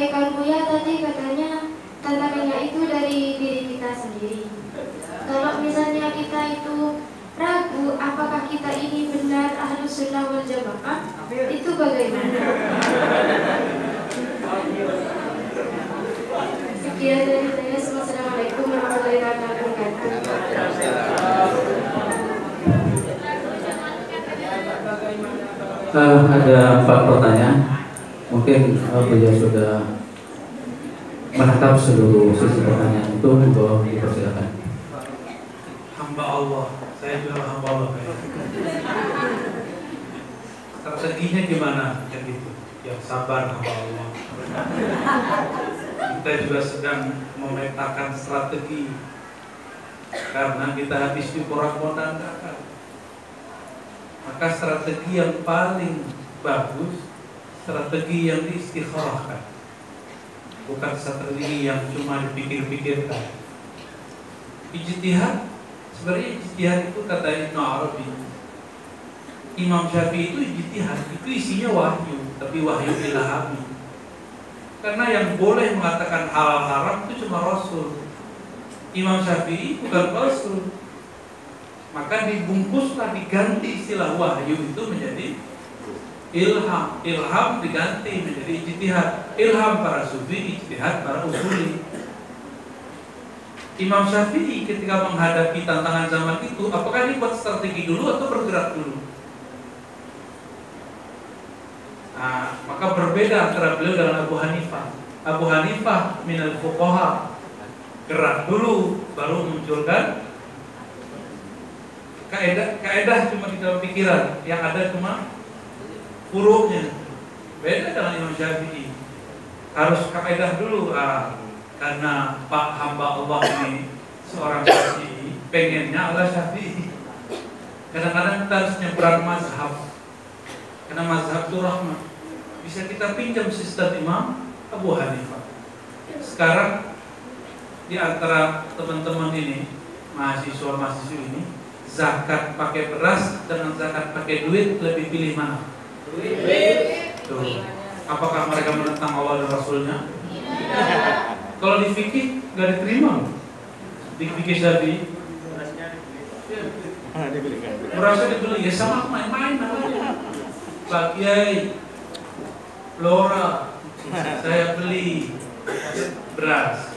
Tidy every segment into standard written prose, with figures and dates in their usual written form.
disampaikan Buya tadi katanya tantangannya itu dari diri kita sendiri. Kalau misalnya kita itu ragu apakah kita ini benar Ahlus Sunnah wal Jamaah, itu bagaimana? Sekian dari saya. Wassalamualaikum warahmatullahi wabarakatuh. Ada 4 pertanyaan. Mungkin beliau sudah menangkap seluruh sisi pertanyaan itu. Bahwa dipersilakan. Hamba Allah, saya juga hamba Allah. Strateginya gimana? Yang itu, yang sabar hamba Allah. Kita juga sedang memetakan strategi karena kita habis diporak-porandakan. Maka strategi yang paling bagus, strategi yang diistikharahkan, bukan strategi yang cuma dipikir-pikirkan. Ijtihad, sebenarnya ijtihad itu kata Ibnu Arabi, Imam Syafi'i itu ijtihad, itu isinya wahyu, tapi wahyu ilhami. Karena yang boleh mengatakan halal haram itu cuma Rasul. Imam Syafi'i bukan Rasul. Maka dibungkuslah, diganti istilah wahyu itu menjadi ilham. Ilham diganti menjadi ijtihad. Ilham para sufi, ijtihad para usuli. Imam Syafi'i ketika menghadapi tantangan zaman itu, apakah dia buat strategi dulu atau bergerak dulu? Nah, maka berbeda antara beliau dengan Abu Hanifah. Abu Hanifah minal fuqaha, gerak dulu baru munculkan kaedah cuma di dalam pikiran, yang ada cuma hurufnya. Beda dengan Imam Syafi'i, harus kaedah dulu. Karena Pak hamba Allah ini seorang Syafi'i, pengennya Allah Syafi'i. Kadang-kadang kita harus nyebrang mazhab, karena mazhab itu rahmat. Bisa kita pinjam sistem Imam Abu Hanifah. Sekarang di antara teman-teman ini, mahasiswa-mahasiswa ini, zakat pakai beras dengan zakat pakai duit, lebih pilih mana? Duit. Tuh. Apakah mereka menentang Allah dan Rasulnya? Kalau di fikih nggak diterima. Di fikih Syafi'i berasnya dibeli, ya sama main-main aja. Pak Kiai, Lora, saya beli beras.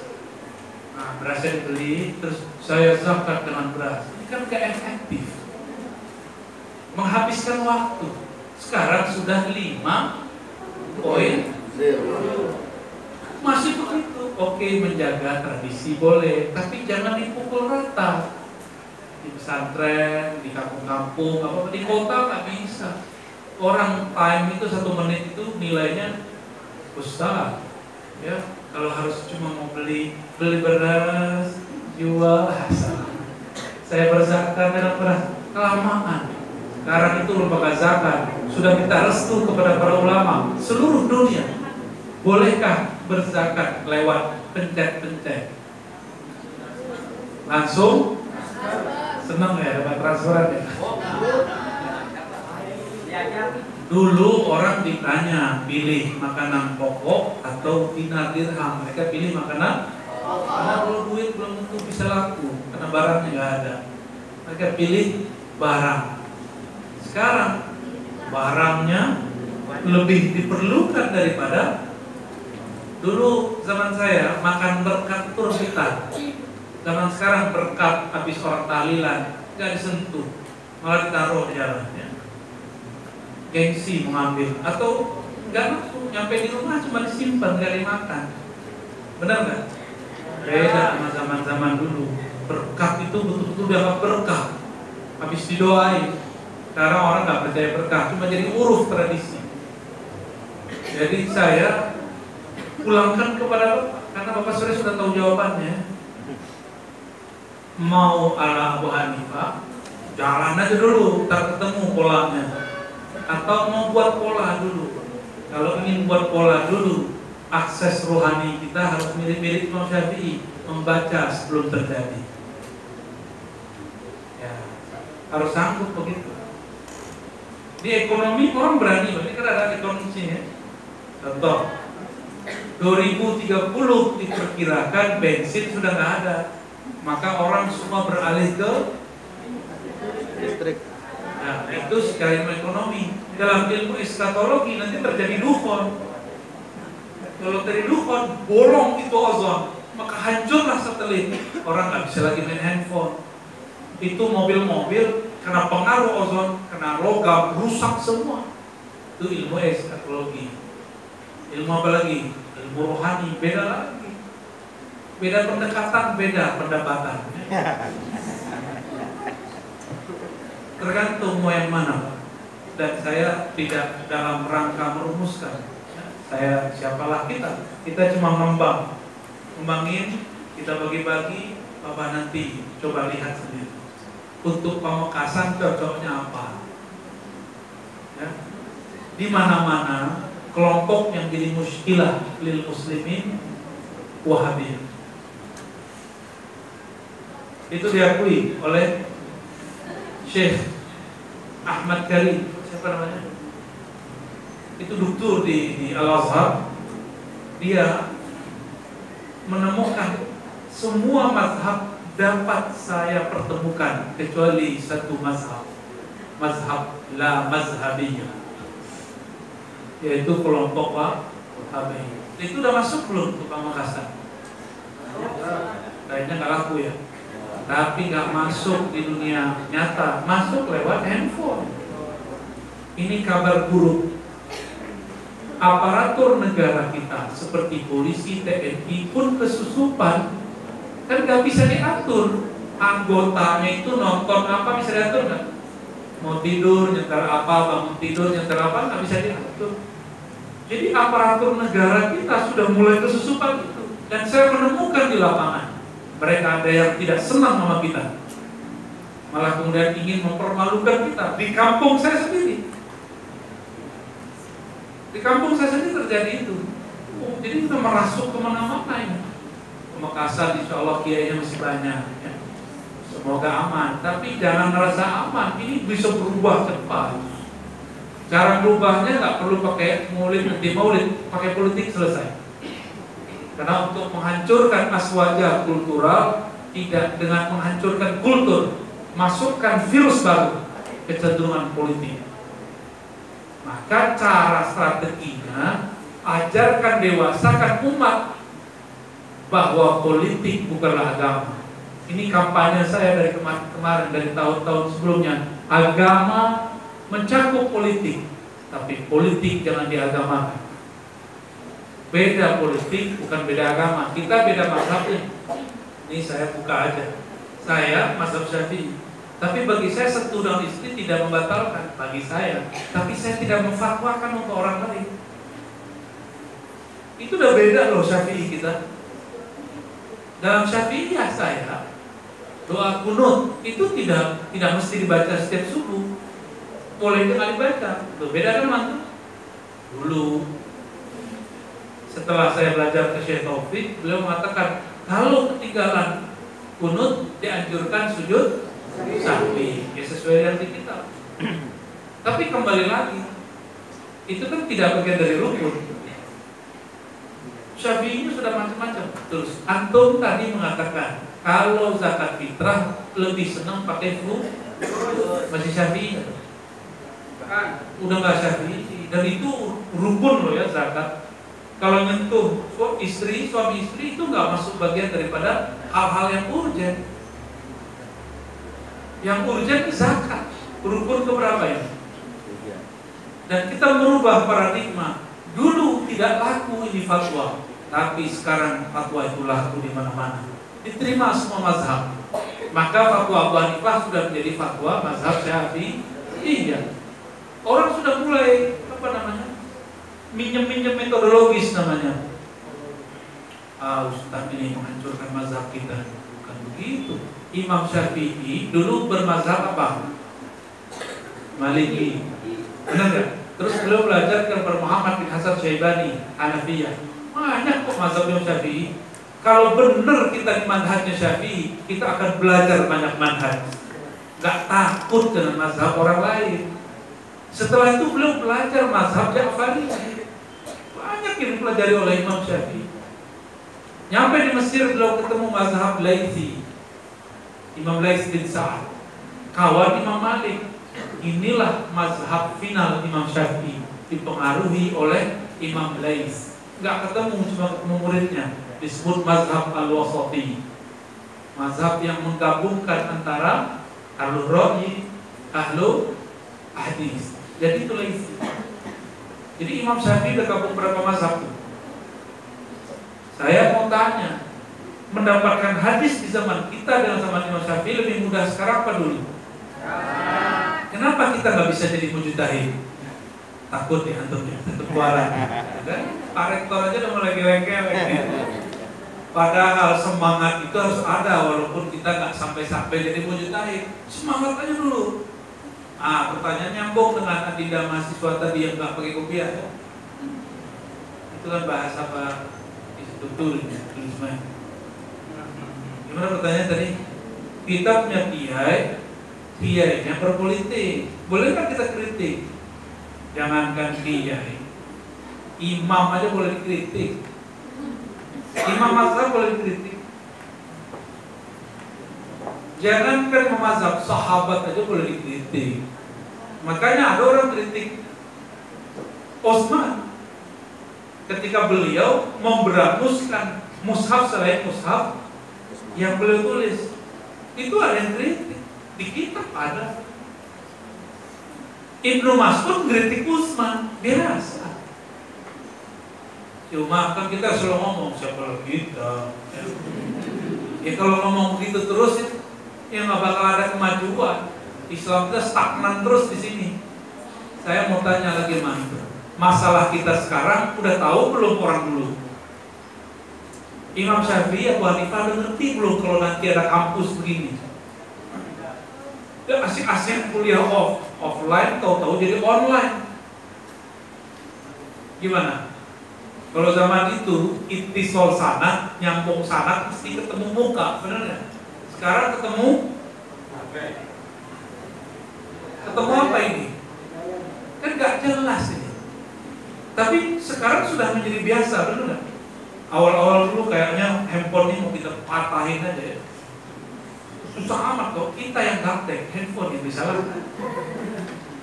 Nah, berasnya dibeli, terus saya zakat dengan beras. Ini kan gak efektif, menghabiskan waktu. Sekarang sudah 5 poin, masih begitu. Oke, menjaga tradisi boleh, tapi jangan dipukul rata. Di pesantren, di kampung-kampung, apa di kota nggak bisa. Orang time itu 1 menit itu nilainya besar, ya. Kalau harus cuma mau beli beras, jual hasil. Saya berzakat dengan beras, kelamaan. Sekarang itu lembaga zakat sudah minta restu kepada para ulama seluruh dunia. Bolehkah berzakat lewat pencet-pencet? Langsung? Senang ya dapat transferan ya? Dulu orang ditanya pilih makanan pokok atau dinar dirham, mereka pilih makanan pokok. Karena kalau duit belum tentu bisa laku, karena barangnya nggak ada. Mereka pilih barang. Sekarang barangnya lebih diperlukan daripada dulu. Zaman saya makan berkat tur kita. Zaman sekarang berkat habis orang tahlilan nggak disentuh, malah ditaruh di jalannya. Gengsi mengambil, atau nggak langsung nyampe di rumah cuma disimpan nggak dimakan. Benar nggak? Beda sama zaman-zaman dulu. Berkat itu betul-betul dianggap berkah, habis didoain. Sekarang orang nggak percaya berkah, cuma jadi uruf tradisi. Jadi saya pulangkan kepada Bapak, karena Bapak sore sudah tahu jawabannya. Mau ala Abu Hanifah, jalan aja dulu, ntar ketemu polanya. Atau mau buat pola dulu. Kalau ingin buat pola dulu, akses rohani kita harus mirip-mirip Imam Syafi'i, membaca sebelum terjadi. Ya, harus sanggup begitu. Di ekonomi orang berani, ini kan ada ekonomi ya. Contoh, 2030 diperkirakan bensin sudah nggak ada, maka orang semua beralih ke listrik. nah, itu secara ilmu ekonomi. Dalam ilmu eskatologi nanti terjadi dukhon. Kalau terjadi dukhon, bolong itu ozon, maka hancurlah satelit. Orang nggak bisa lagi main handphone. Itu mobil-mobil karena pengaruh ozon, kena logam, rusak semua. Itu ilmu eskatologi. Ilmu apa lagi? Ilmu rohani, beda lagi. Beda pendekatan, beda pendapatan. Tergantung mau yang mana, Pak. Dan saya tidak dalam rangka merumuskan. Saya siapalah kita? Kita cuma ngembangin, kita bagi-bagi. Bapak nanti coba lihat sendiri. Untuk Pamekasan cocoknya apa? Ya. Di mana-mana kelompok yang jadi muskilah lil muslimin Wahabi. Itu diakui oleh Syekh Ahmad Karim, siapa namanya? Itu doktor di Al-Azhar. Dia menemukan semua mazhab dapat saya pertemukan kecuali satu mazhab, mazhab la mazhabiyah, yaitu kelompok Wahabi. Itu udah masuk belum ke Pamekasan? Kayaknya nggak laku ya. Tapi nggak masuk di dunia nyata, masuk lewat handphone. Ini kabar buruk. Aparatur negara kita seperti polisi, TNI pun kesusupan, kan nggak bisa diatur. Anggotanya itu nonton apa bisa diatur nggak? Mau tidur nyetar apa, bangun tidur nyetar apa, nggak bisa diatur. Jadi aparatur negara kita sudah mulai kesusupan itu. Dan saya menemukan di lapangan, mereka ada yang tidak senang sama kita, malah kemudian ingin mempermalukan kita. Di kampung saya sendiri, terjadi itu. Jadi kita merasuk kemana-mana ini. Pamekasan insya Allah kiainya masih banyak ya. Semoga aman, tapi jangan merasa aman. Ini bisa berubah cepat. Cara berubahnya nggak perlu pakai maulid, pakai politik selesai. Karena untuk menghancurkan aswaja kultural tidak dengan menghancurkan kultur, masukkan virus baru, kecenderungan politik. Maka cara strateginya ajarkan, dewasakan umat bahwa politik bukanlah agama. Ini kampanye saya dari kemarin, dari tahun-tahun sebelumnya. Agama mencakup politik, tapi politik jangan diagamakan. Beda politik, bukan beda agama. Kita beda mazhabnya. Ini saya buka aja. Saya mazhab Syafi'i. Tapi bagi saya satu dan istri tidak membatalkan bagi saya. Tapi saya tidak memfatwakan untuk orang lain. Itu udah beda loh Syafi'i kita. Dalam Syafi'iyah saya, doa kunut itu tidak mesti dibaca setiap subuh. Boleh dengan dibaca. Itu beda kan mantu? Dulu setelah saya belajar ke Syekh Taufik, beliau mengatakan kalau ketinggalan kunut dianjurkan sujud sahwi, ya sesuai dengan di kitab. Tapi kembali lagi, itu kan tidak bagian dari rukun. Syafi'i ini sudah macam-macam. Terus antum tadi mengatakan kalau zakat fitrah lebih senang pakai flus, masih Syafi'i. Udah nggak Syafi'i, dan itu rukun loh ya zakat. Kalau nyentuh suami istri itu nggak masuk bagian daripada hal-hal yang urgen. Yang urgen zakat, rukun keberapa ya? Dan kita merubah paradigma. Dulu tidak laku ini fatwa, tapi sekarang fatwa itu laku di mana-mana. Diterima semua mazhab. Maka fatwa Abu Hanifah sudah menjadi fatwa mazhab Syafi'i. Iya. Orang sudah mulai minjem metodologis namanya. Ustaz ini menghancurkan mazhab kita. Bukan begitu. Imam Syafi'i dulu bermazhab apa? Maliki. Benar nggak? Terus beliau belajar ke Muhammad bin Hasan Syaibani, Hanafiyah. Banyak kok mazhab Imam Syafi'i. Kalau benar kita di manhajnya Syafi'i, kita akan belajar banyak manhaj. Gak takut dengan mazhab orang lain. Setelah itu beliau belajar mazhab Ja'fari. banyak yang dipelajari oleh Imam Syafi'i. Nyampe di Mesir beliau ketemu mazhab Laitsi, Imam Laits bin Sa'ad, kawan Imam Malik. Inilah mazhab final Imam Syafi'i, dipengaruhi oleh Imam Laits. Nggak ketemu, cuma ketemu muridnya. Disebut mazhab al-wasati, mazhab yang menggabungkan antara ahlul ra'yi, ahlul hadis. Jadi itu Laitsi. Jadi Imam Syafi'i udah gabung berapa mazhab tuh? Saya mau tanya, mendapatkan hadis di zaman kita dengan zaman Imam Syafi'i lebih mudah sekarang apa dulu? Kenapa kita nggak bisa jadi mujtahid? Takut ya antumnya, takut kualan. Pak Rektor aja udah mulai geleng-geleng. Padahal semangat itu harus ada, walaupun kita nggak sampai-sampai jadi mujtahid. Semangat aja dulu. Pertanyaan nyambung dengan adinda mahasiswa tadi yang nggak pakai kopiah. Itu kan bahasa apa? Betul, tulisnya. Gimana pertanyaan tadi? Kita punya kiainya berpolitik. Boleh kan kita kritik? Jangankan kiai, imam aja boleh dikritik. Imam mazhab boleh dikritik. Jangankan imam mazhab, sahabat aja boleh dikritik. Makanya ada orang kritik Utsman ketika beliau memberanuskan mushaf selain mushaf yang beliau tulis. Itu ada yang kritik. Di kitab ada. Ibnu Mas'ud kritik Utsman, biasa. Cuma kan kita selalu ngomong siapa kita. Ya kalau ngomong begitu terus ya nggak bakal ada kemajuan. Islam kita stagnan terus di sini. Saya mau tanya lagi masalah kita sekarang udah tahu belum orang dulu? Imam Syafi'i, Abu Hanifah udah ngerti belum kalau nanti ada kampus begini? Dia asik-asik kuliah offline, tahu-tahu jadi online. Gimana? Kalau zaman itu ittisal sanad, nyambung sanad mesti ketemu muka, benar nggak? Sekarang ketemu apa ini? Kan nggak jelas ini. Tapi sekarang sudah menjadi biasa, benar nggak? Awal-awal dulu kayaknya handphone ini mau kita patahin aja ya. Susah amat kok, kita yang gaptek, handphone yang disalahkan.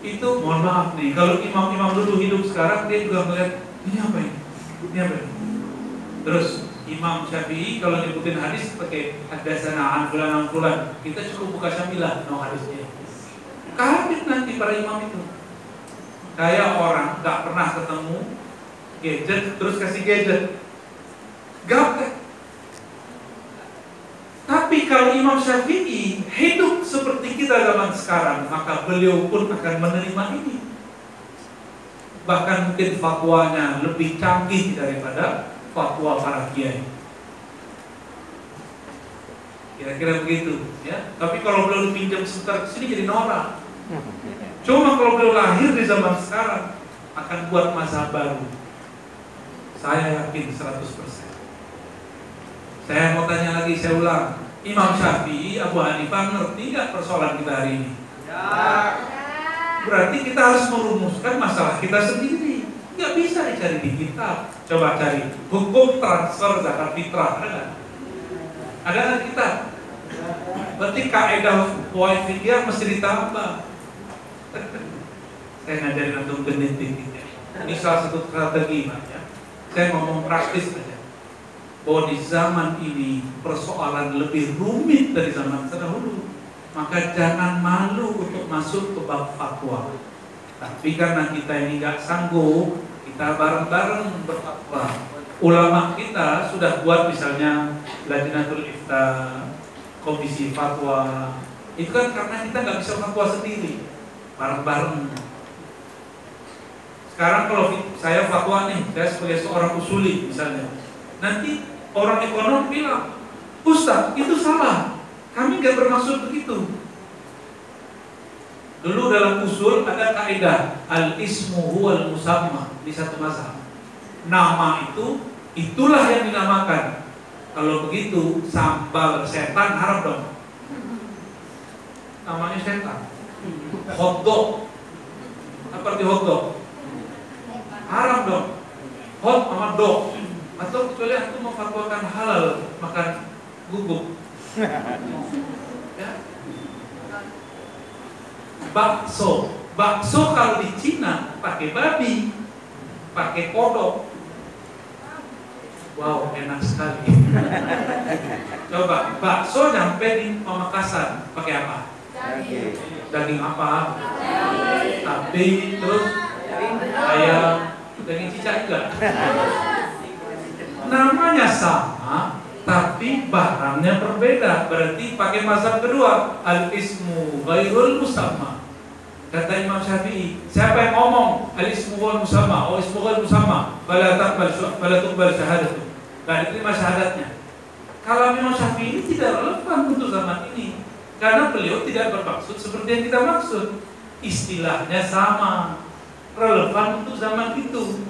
Itu mohon maaf nih, kalau imam-imam dulu hidup sekarang dia juga melihat ini apa ini? Ini apa ini? Terus Imam Syafi'i kalau nyebutin hadis pakai hadatsana an fulan, kita cukup buka syamilah no hadisnya. Kaget nanti para imam itu. Kayak orang nggak pernah ketemu gadget terus kasih gadget. Gaptek. Tapi kalau Imam Syafi'i hidup seperti kita zaman sekarang, maka beliau pun akan menerima ini. Bahkan mungkin fatwanya lebih canggih daripada fatwa para kiai. Kira-kira begitu, ya. Tapi kalau beliau dipinjam sebentar ke sini jadi norak. Cuma kalau beliau lahir di zaman sekarang akan buat mazhab baru. Saya yakin 100%. Saya mau tanya lagi, saya ulang. Imam Syafi'i, Abu Hanifah ngerti nggak persoalan kita hari ini? Ya. Berarti kita harus merumuskan masalah kita sendiri. Nggak bisa dicari di kitab. Coba cari hukum transfer zakat fitrah, ada nggak? Ada nggak kita? Berarti kaidah fikih mesti ditambah. Saya ngajarin antum genetik gitu. Ini salah satu strategi, ya. Saya ngomong praktis aja. Bahwa di zaman ini persoalan lebih rumit dari zaman terdahulu, maka jangan malu untuk masuk ke bab fatwa. Tapi karena kita ini nggak sanggup, kita bareng-bareng berfatwa. Ulama kita sudah buat misalnya Lajnatul Ifta, komisi fatwa. Itu kan karena kita nggak bisa fatwa sendiri, bareng-bareng. Sekarang kalau saya fatwa nih, saya sebagai seorang usuli misalnya, nanti orang ekonom bilang, Ustaz itu salah, kami nggak bermaksud begitu. Dulu dalam usul ada kaidah al-ismu huwal musamma di satu mazhab. Nama itu, itulah yang dinamakan. Kalau begitu sambal setan haram dong. Namanya setan. Hotdog, apa arti hotdog? Haram dong. hot sama dog, atau kecuali antum memfatwakan halal makan guguk. Ya. Bakso kalau di Cina pakai babi, pakai kodok. Wow, enak sekali. Coba bakso nyampe di Pamekasan pakai apa? Daging apa? Sapi, terus ayam, daging cicak juga. Namanya sama, tapi barangnya berbeda. Berarti pakai mazhab kedua, al-ismu ghairul musamma. Kata Imam Syafi'i, siapa yang ngomong al-ismu ghairul musamma, oh ismu ghairul musamma, fala tuqbal syahadatu. Enggak diterima syahadatnya. Kalau Imam Syafi'i ini tidak relevan untuk zaman ini, karena beliau tidak bermaksud seperti yang kita maksud. Istilahnya sama, relevan untuk zaman itu.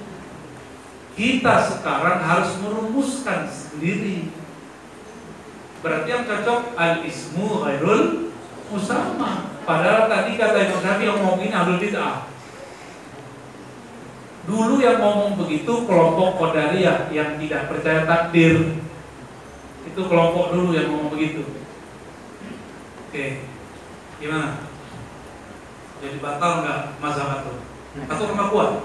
Kita sekarang harus merumuskan sendiri. Berarti yang cocok al-ismu ghairul musamma. Padahal tadi kata Imam Syafi'i yang ngomongin ahlul bid'ah. Dulu yang ngomong begitu kelompok Qadariyah yang tidak percaya takdir. Itu kelompok dulu yang ngomong begitu. Oke, gimana? Jadi batal nggak mazhab itu? Atau tambah kuat?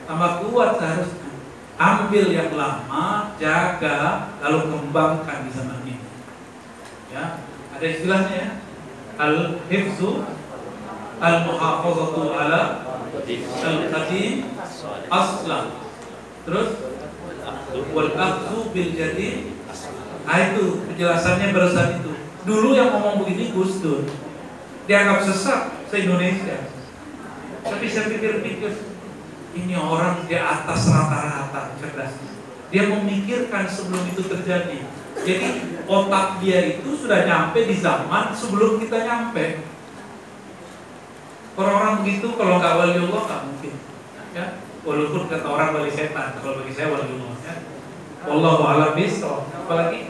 Tambah kuat seharusnya. Ambil yang lama, jaga, lalu kembangkan di zaman ini. Ya, ada istilahnya ya. Al-hifzu al-muhafazatu ala al-qadim aslan. Terus wal-akhdhu bil jadid. Itu penjelasannya barusan itu. Dulu yang ngomong begini Gus Dur dianggap sesat se-Indonesia. Tapi saya pikir-pikir, ini orang di atas rata-rata cerdas. Dia memikirkan sebelum itu terjadi. Jadi otak dia itu sudah nyampe di zaman sebelum kita nyampe. Orang-orang begitu kalau nggak waliullah nggak mungkin. Ya, walaupun kata orang wali setan, kalau bagi saya waliullah. Ya. Wallahu a'lam bishawab. Apalagi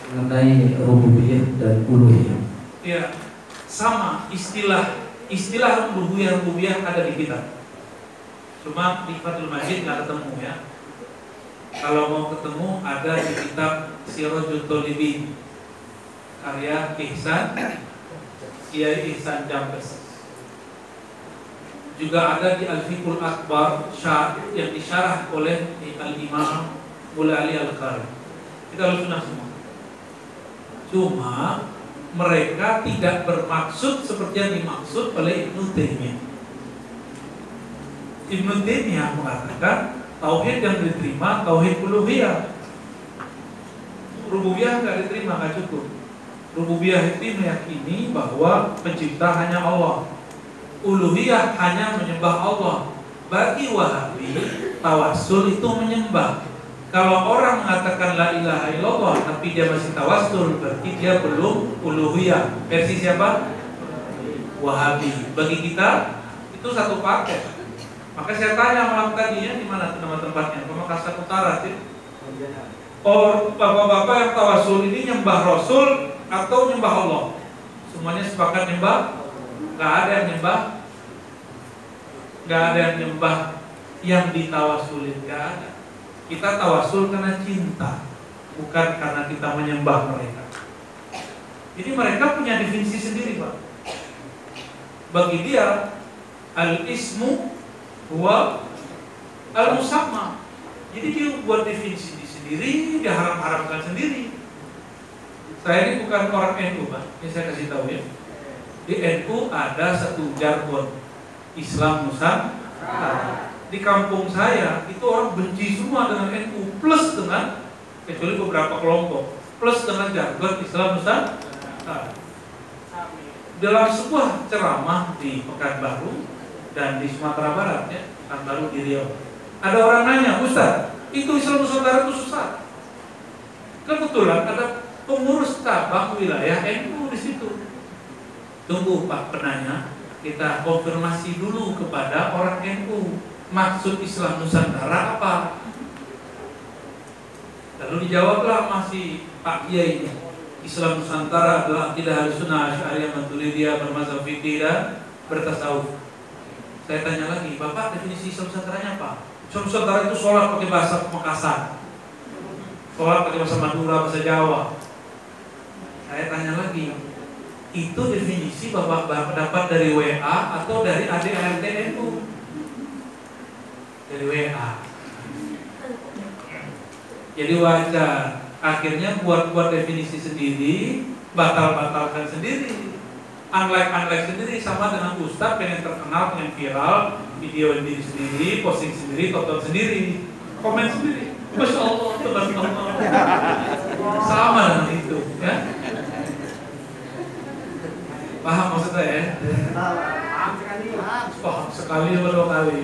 mengenai rububiyah dan uluhiyah. ya, sama istilah rububiyah ada di kitab. Cuma di Fathul Majid nggak ketemu ya. Kalau mau ketemu ada di kitab Sirajul Talibin karya Kiai Ihsan Jambes. Juga ada di Al-Fiqhul Akbar yang disyarah oleh Al-Imam Mulali Al-Qari. Kita harus sunnah semua. Cuma mereka tidak bermaksud seperti yang dimaksud oleh Ibnu Taimiyah. Ibnu Taimiyah mengatakan tauhid yang diterima tauhid uluhiyah. Rububiyah nggak diterima, nggak cukup. Rububiyah itu meyakini bahwa pencipta hanya Allah. Uluhiyah hanya menyembah Allah. Bagi Wahabi, tawassul itu menyembah. Kalau orang mengatakan la ilaha illallah tapi dia masih tawassul, berarti dia belum uluhiyah. Versi siapa? Wahabi. Bagi kita itu satu paket. Maka saya tanya malam tadi ya, di mana nama tempatnya? Pamekasan Utara, sih. Oh, bapak-bapak yang tawassul ini nyembah Rasul atau nyembah Allah? Semuanya sepakat nyembah. Gak ada yang nyembah. Gak ada yang nyembah yang ditawassulin. Gak ada. Kita tawassul karena cinta, bukan karena kita menyembah mereka. Jadi mereka punya definisi sendiri, Pak. Bagi dia al-ismu huwa al-musamma. Jadi dia buat definisi sendiri, dia haram-haramkan sendiri. Saya ini bukan orang NU, Pak. Ini saya kasih tahu ya. Di NU ada satu jargon Islam Nusantara. Di kampung saya itu orang benci semua dengan NU, plus dengan kecuali beberapa kelompok, plus dengan jargon Islam Nusantara. Dalam sebuah ceramah di Pekanbaru dan di Sumatera Barat ya, Pekanbaru di Riau, ada orang nanya, Ustaz, itu Islam Nusantara itu susah. Kebetulan ada pengurus cabang wilayah NU di situ. Tunggu Pak penanya, kita konfirmasi dulu kepada orang NU. Maksud Islam Nusantara apa? Lalu dijawablah masih Pak Kiai, Islam Nusantara adalah akidah Ahlussunnah Asy'ariyah Maturidiyah bermazhab fikih dan bertasawuf. Saya tanya lagi, Bapak definisi Islam Nusantaranya apa? Islam Nusantara itu sholat pakai bahasa Makassar, sholat pakai bahasa Madura, bahasa Jawa. Saya tanya lagi, itu definisi Bapak dapat dari WA atau dari ADRT-NU? Dari WA. Jadi wajar. Akhirnya buat definisi sendiri, batalkan sendiri, unlike sendiri, sama dengan Ustadz pengen terkenal, pengen viral, video diri sendiri, posting sendiri, tonton sendiri, komen sendiri. Masya Allah, teman-teman. Sama dengan itu, ya. Paham maksudnya ya? Paham sekali atau 2 kali.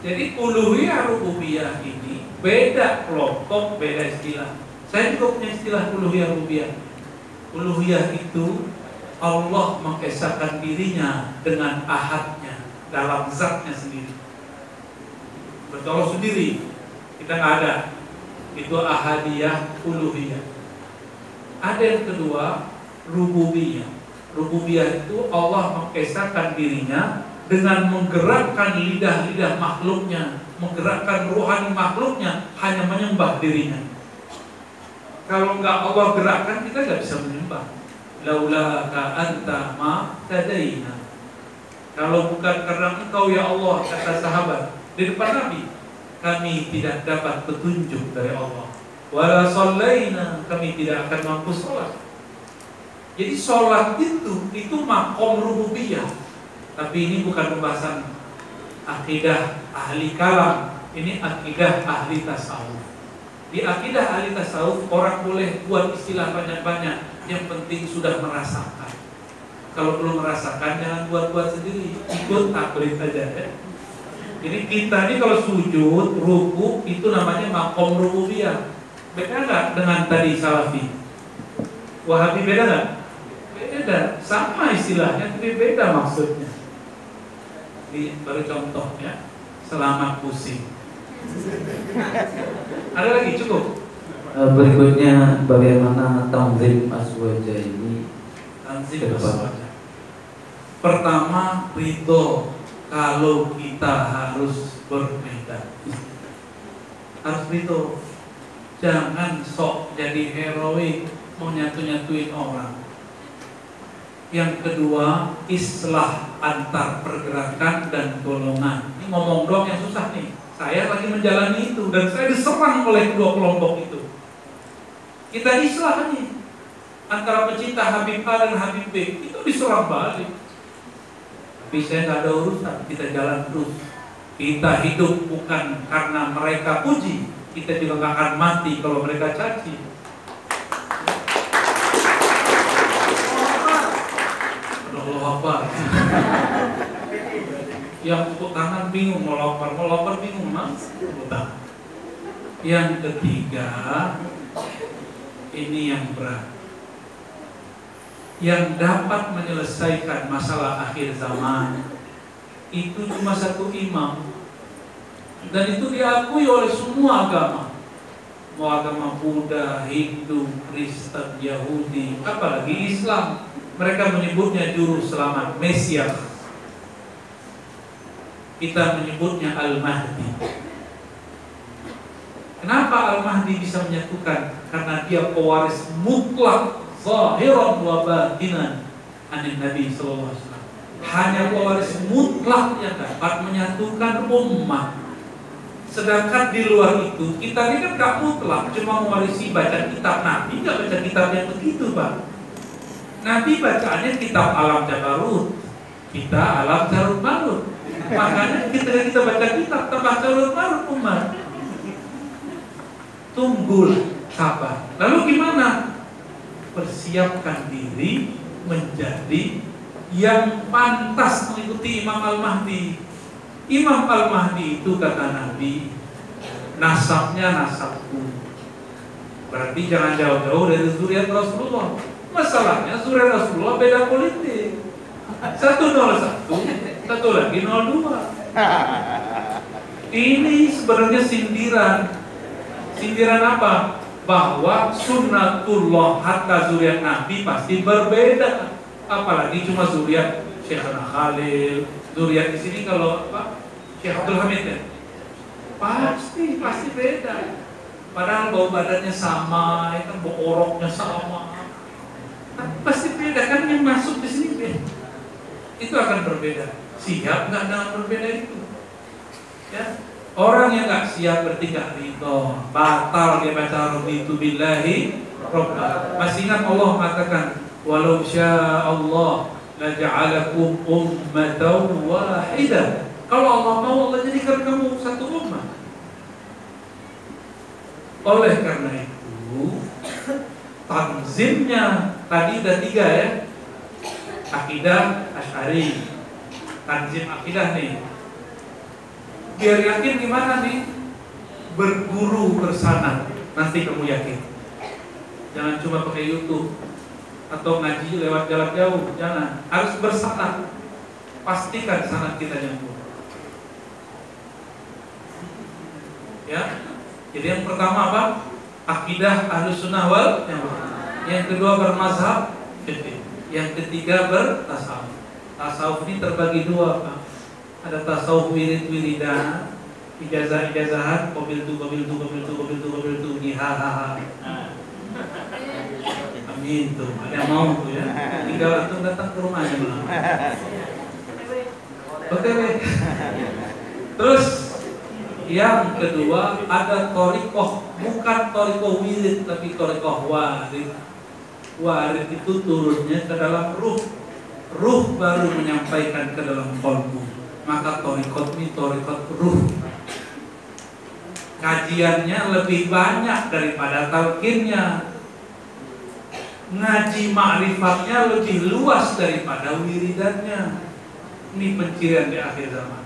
Jadi uluhiyah rububiyah ini beda kelompok, beda istilah. Saya juga punya istilah uluhiyah rububiyah. Uluhiyah itu Allah mengesahkan dirinya dengan ahadnya dalam zatnya sendiri. Bertolak sendiri, kita nggak ada. Itu ahadiyah, uluhiyah. Ada yang kedua, rububiyah. Rububiyah itu Allah mengesahkan dirinya dengan menggerakkan lidah-lidah makhluknya, menggerakkan rohani makhluknya, hanya menyembah dirinya. Kalau nggak Allah gerakkan, kita nggak bisa menyembah. Laula ka anta ma tadaina. Kalau bukan karena engkau ya Allah, kata sahabat di depan Nabi, kami tidak dapat petunjuk dari Allah. Wala shallaina, kami tidak akan mampu sholat. Jadi sholat itu makom rububiyah. Tapi ini bukan pembahasan akidah ahli kalam, ini akidah ahli tasawuf. Di akidah ahli tasawuf orang boleh buat istilah banyak-banyak, yang penting sudah merasakan. Kalau belum merasakan jangan buat-buat sendiri, ikut taklid aja ya. Jadi kita ini kalau sujud, ruku itu namanya makom rububiyah. Beda nggak dengan tadi salafi? Wahabi beda nggak? Beda, sama istilahnya tapi beda maksudnya. Ini baru contohnya, selamat pusing. Ada lagi cukup? Berikutnya bagaimana tanzim aswaja ini Tanzim aswaja. Pertama, ridho kalau kita harus berbeda. Harus ridho. Jangan sok jadi heroik, mau nyatu-nyatuin orang. Yang kedua, islah antar pergerakan dan golongan. Ini ngomong doang yang susah nih. Saya lagi menjalani itu dan saya diserang oleh kedua kelompok itu. Kita islah nih antara pecinta Habib A dan Habib B, itu diserang balik. Tapi saya nggak ada urusan, kita jalan terus. Kita hidup bukan karena mereka puji, kita juga nggak akan mati kalau mereka caci. Allah apa? Yang tepuk tangan bingung, mau lapar bingung, mas. Yang ketiga, ini yang berat. Yang dapat menyelesaikan masalah akhir zaman itu cuma satu imam, dan itu diakui oleh semua agama. Mau agama Buddha, Hindu, Kristen, Yahudi, apalagi Islam. Mereka menyebutnya juru selamat, Mesias. Kita menyebutnya Al-Mahdi. Kenapa Al-Mahdi bisa menyatukan? Karena dia pewaris mutlak, zahiran wa batinan, anin Nabi sallallahu alaihi wasallam. Hanya pewaris mutlak yang dapat menyatukan umat. Sedangkan di luar itu, kita ini kan gak mutlak, cuma mewarisi baca kitab. Nabi gak baca kitab yang begitu, Pak. Nabi bacaannya kitab Alam Jabarut, kita Alam Jarut Marut. Makanya kita baca kitab tambah Jarut Marut umat. Tunggul, sabar. Lalu gimana? Persiapkan diri menjadi yang pantas mengikuti Imam Al-Mahdi. Imam Al-Mahdi itu kata Nabi, nasabnya nasabku. Berarti jangan jauh-jauh dari zuriat Rasulullah. Masalahnya zuriat Rasulullah beda politik. 101, satu lagi 02. Ini sebenarnya sindiran. Sindiran apa? Bahwa sunnatullah hatta zuriat Nabi pasti berbeda. Apalagi cuma zuriat Syekhana Khalil, Zuriat di sini kalau apa? Syekh Abdul Hamid ya? Pasti beda. Padahal bau badannya sama, ya kan bau oroknya sama. Tapi pasti beda kan yang masuk di sini beda. Itu akan berbeda. Siap nggak dengan berbeda itu? Ya. Orang yang nggak siap berarti nggak ridho, batal dia baca raditu billahi robba. Masih ingat Allah mengatakan, walau syaa Allah la ja'alakum ummatan wahidah. Kalau Allah mau, Allah jadikan kamu satu umat. Oleh karena itu, tanzimnya tadi ada 3 ya. Akidah Asy'ari, tanzim akidah nih. Biar yakin gimana nih? Berguru bersama, nanti kamu yakin. Jangan cuma pakai YouTube atau ngaji lewat jalan jauh, jangan. Harus bersanad. Pastikan sanad kita nyambung. Ya. Jadi yang pertama apa? Akidah Ahlussunnah wal Jamaah. Yang kedua bermazhab fikih. Yang ketiga bertasawuf. Tasawuf ini terbagi 2, Pak. Ada tasawuf wirid-wiridan, ijazah-ijazahan, qabil tu hahaha. Amin tuh, ada yang mau tuh ya. Tinggal itu datang ke rumahnya malah. Oke. Terus yang kedua ada thariqah, bukan thariqah wirid tapi thariqah warid. Warid itu turunnya ke dalam ruh. Ruh baru menyampaikan ke dalam qalbu. Maka thariqat ini thariqat ruh. Kajiannya lebih banyak daripada talqinnya. Ngaji ma'rifatnya lebih luas daripada wiridannya. Ini pencirian di akhir zaman.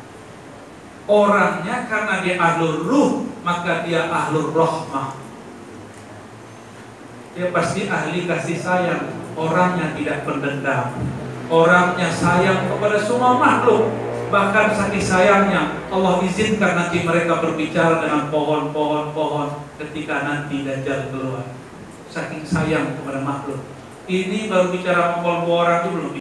Orangnya karena dia ahlul ruh, maka dia ahlul rahmah. Dia pasti ahli kasih sayang. Orangnya tidak pendendam. Orangnya sayang kepada semua makhluk. Bahkan saking sayangnya Allah izinkan nanti mereka berbicara dengan pohon ketika nanti Dajjal keluar. Saking sayang kepada makhluk. Ini baru bicara sama orang itu belum.